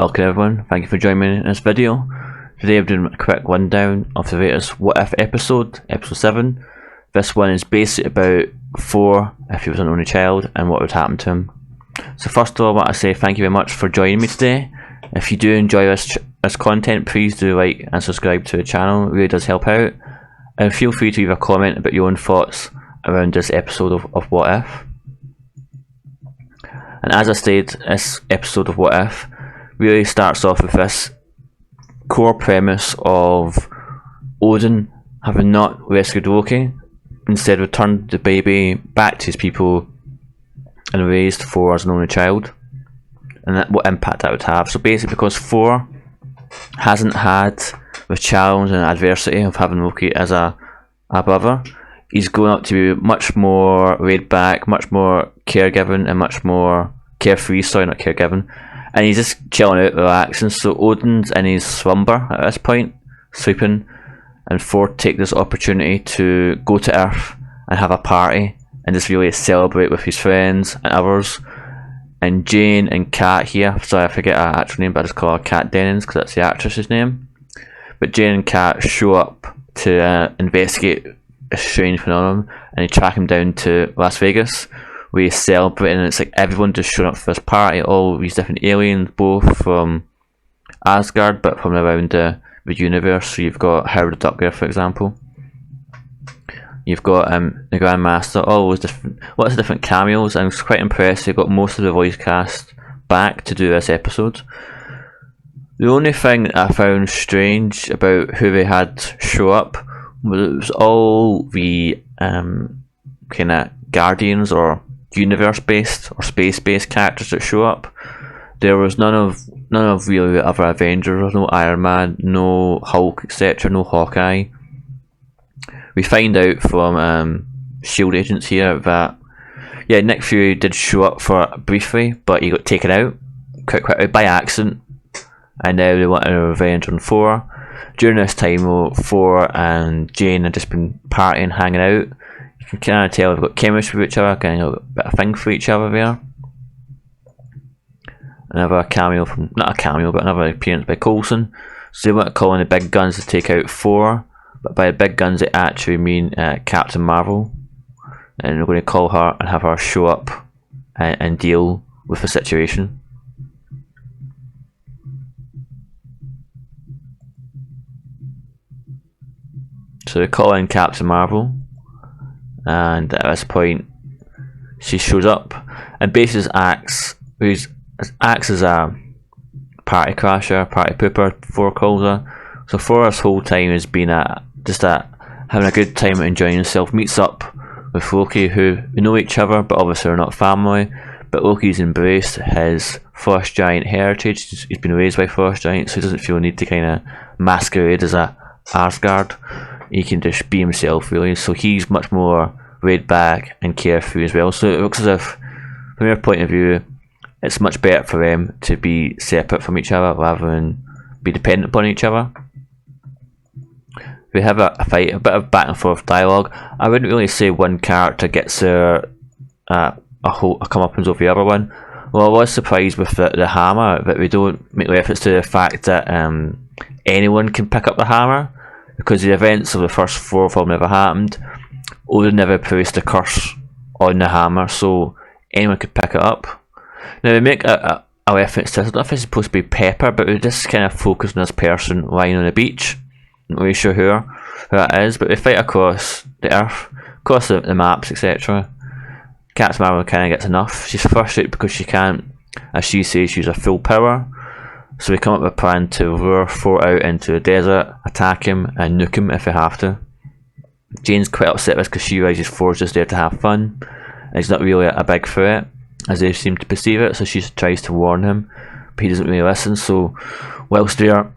Welcome everyone, thank you for joining me in this video. Today I'm doing a quick rundown of the latest What If episode 7. This one is basically about Thor if he was an only child and what would happen to him. So first of all I want to say thank you very much for joining me today. If you do enjoy this content, please do like and subscribe to the channel, it really does help out. And feel free to leave a comment about your own thoughts around this episode of What If. And as I stated, this episode of What If really starts off with this core premise of Odin having not rescued Loki, instead returned the baby back to his people and raised Thor as an only child, and what impact that would have. So basically, because Thor hasn't had the challenge and adversity of having Loki as a brother, he's grown up to be much more laid back, much more caregiving, and much more carefree, not caregiving. And he's just chilling out, relaxing. So Odin's in his slumber at this point, sleeping, and Thor take this opportunity to go to Earth and have a party and just really celebrate with his friends and others. And Jane and Kat here, sorry I forget her actual name, but I just call her Kat Dennings because that's the actress's name. But Jane and Kat show up to investigate a strange phenomenon, and they track him down to Las Vegas. We celebrate, and it's like everyone just showing up for this party, all these different aliens, both from Asgard but from around the universe. So you've got Howard the Duck there, for example. You've got the Grandmaster, all those different, lots of different cameos. I was quite impressed they got most of the voice cast back to do this episode. The only thing I found strange about who they had show up was it was all the kind of Guardians or universe-based or space-based characters that show up. There was none of really the other Avengers, no Iron Man, no Hulk, etc., no Hawkeye. We find out from SHIELD agents here that Nick Fury did show up for briefly, but he got taken out quite quickly by accident, and now they want a revenge on Thor. During this time though, Thor and Jane have just been partying, hanging out. You can kind of tell they've got chemistry with each other, kind of a bit of thing for each other there. Another cameo from, not a cameo, but another appearance by Coulson. So they want to call in the big guns to take out Thor, but by the big guns they actually mean Captain Marvel. And we're going to call her and have her show up and deal with the situation. So they call in Captain Marvel, and at this point she shows up and basically acts as a party crasher, party pooper, Thor calls her. So Thor this whole time has been having a good time, enjoying himself, meets up with Loki, who know each other but obviously are not family, but Loki's embraced his Frost Giant heritage. He's been raised by Frost Giants, so he doesn't feel a need to kind of masquerade as a Asgard. He can just be himself really, so he's much more laid back and carefree as well. So it looks as if, from their point of view, it's much better for them to be separate from each other rather than be dependent upon each other. We have a fight, a bit of back and forth dialogue. I wouldn't really say one character gets a comeuppance over the other one. Well, I was surprised with the hammer, that we don't make reference to the fact that anyone can pick up the hammer, because the events of the first Thor film never happened. Odin never placed a curse on the hammer, so anyone could pick it up. Now they make a reference to this. I don't know if it's supposed to be Pepper, but we just kind of focus on this person lying on the beach. I'm not really sure who that is, but they fight across the Earth, across the maps, etc. Captain Marvel kind of gets enough. She's frustrated because she can't, as she says, use her full power. So we come up with a plan to lure Thor out into the desert, attack him, and nuke him if they have to. Jane's quite upset with this because she realises Thor's just there to have fun, and he's not really a big threat, as they seem to perceive it, so she tries to warn him, but he doesn't really listen. So whilst they're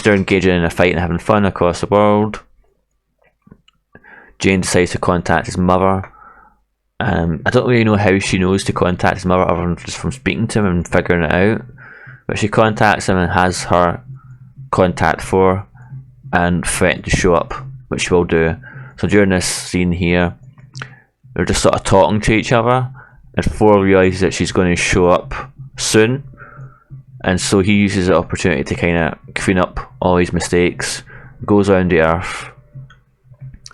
engaging in a fight and having fun across the world, Jane decides to contact his mother. I don't really know how she knows to contact his mother other than just from speaking to him and figuring it out, but she contacts him and has her contact Thor and threaten to show up, which she will do. So during this scene here, they're just sort of talking to each other, and Thor realises that she's going to show up soon, and so he uses the opportunity to kind of clean up all his mistakes, goes around the Earth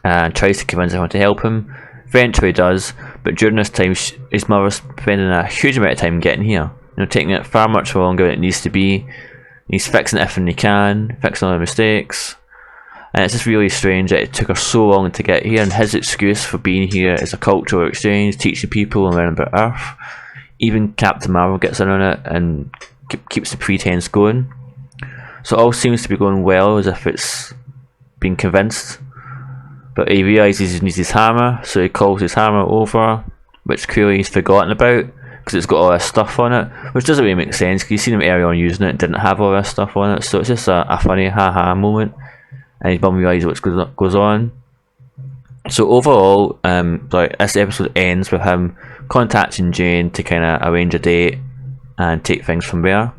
and tries to convince everyone to help him. Eventually does, but during this time his mother's spending a huge amount of time getting here, taking it far much longer than it needs to be. He's fixing everything he can, fixing all the mistakes, and it's just really strange that it took her so long to get here, and his excuse for being here is a cultural exchange, teaching people and learning about Earth. Even Captain Marvel gets in on it and keeps the pretense going. So it all seems to be going well, as if it's been convinced. But he realises he needs his hammer, so he calls his hammer over, which clearly he's forgotten about, because it's got all this stuff on it, which doesn't really make sense, because you've seen him earlier on using it and didn't have all this stuff on it, so it's just a funny ha-ha moment, and his mum realises what goes on. So overall, this episode ends with him contacting Jane to kind of arrange a date and take things from there.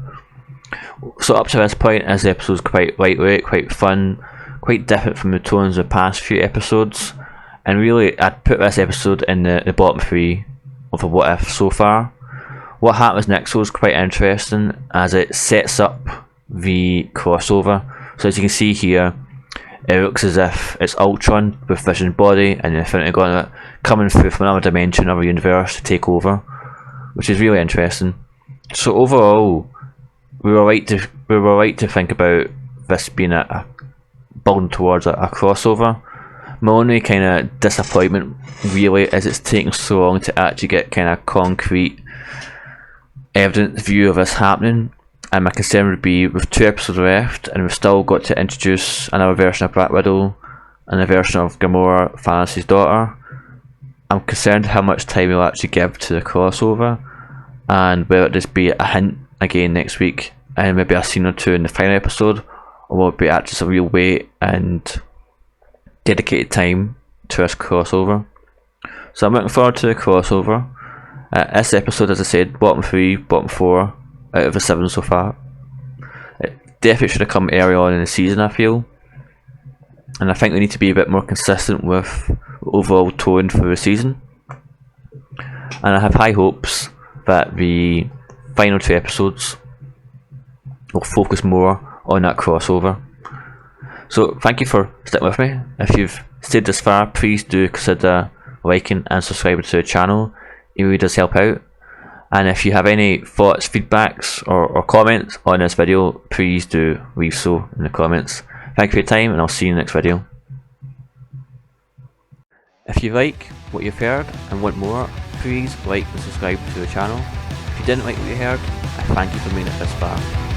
So up to this point, this episode's quite lightweight, quite fun, quite different from the tones of the past few episodes, and really I'd put this episode in the bottom 3 of a What If so far. What happens next was quite interesting, as it sets up the crossover. So as you can see here, it looks as if it's Ultron with Vision's body and the Infinity Gauntlet coming through from another dimension, another universe to take over, which is really interesting. So overall, we were right to think about this being a building towards a crossover. My only kind of disappointment really is it's taking so long to actually get kind of concrete evidence view of this happening, and my concern would be with 2 episodes left and we've still got to introduce another version of Black Widow and a version of Gamora, Thanos' daughter. I'm concerned how much time we'll actually give to the crossover, and will it just be a hint again next week and maybe a scene or 2 in the final episode, or will it be actually a real wait and dedicated time to this crossover. So I'm looking forward to the crossover. This episode, as I said, bottom 3, bottom 4 out of the 7 so far. It definitely should have come early on in the season, I feel, and I think they need to be a bit more consistent with the overall tone for the season, and I have high hopes that the final 2 episodes will focus more on that crossover. So thank you for sticking with me. If you've stayed this far, please do consider liking and subscribing to the channel. It really does help out. And if you have any thoughts, feedbacks or comments on this video, please do leave so in the comments. Thank you for your time, and I'll see you in the next video. If you like what you've heard and want more, please like and subscribe to the channel. If you didn't like what you heard, I thank you for making it this far.